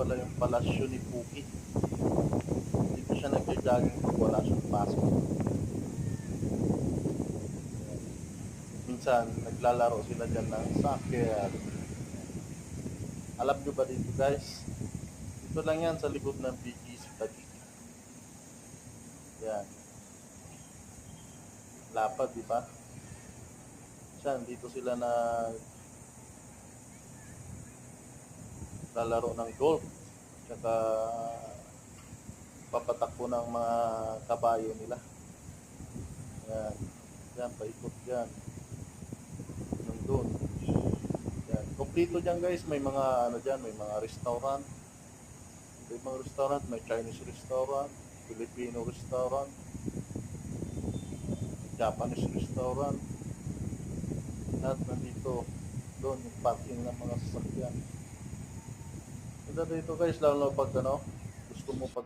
pala yung palasyo ni Puki. Dito siya nagja-jogging pag wala siyang pasok. Minsan, naglalaro sila dyan ng soccer. Alam nyo ba dito guys? Dito lang yan sa likod ng BGC Taguig. Yan. Lapad, di ba? Yan, dito sila lalaro ng golf. Tsaka papatakbo ng mga kabayo nila. Yan. Yan, paikot yan. Nandun. Yan. Kompleto dyan guys. May mga ano dyan, may mga restaurant. May mga restaurant, may Chinese restaurant, Filipino restaurant, Japanese restaurant. Lahat nandito. Doon yung parking ng mga sasakyan. Ganda dito guys, lalo pag ano, gusto mo pag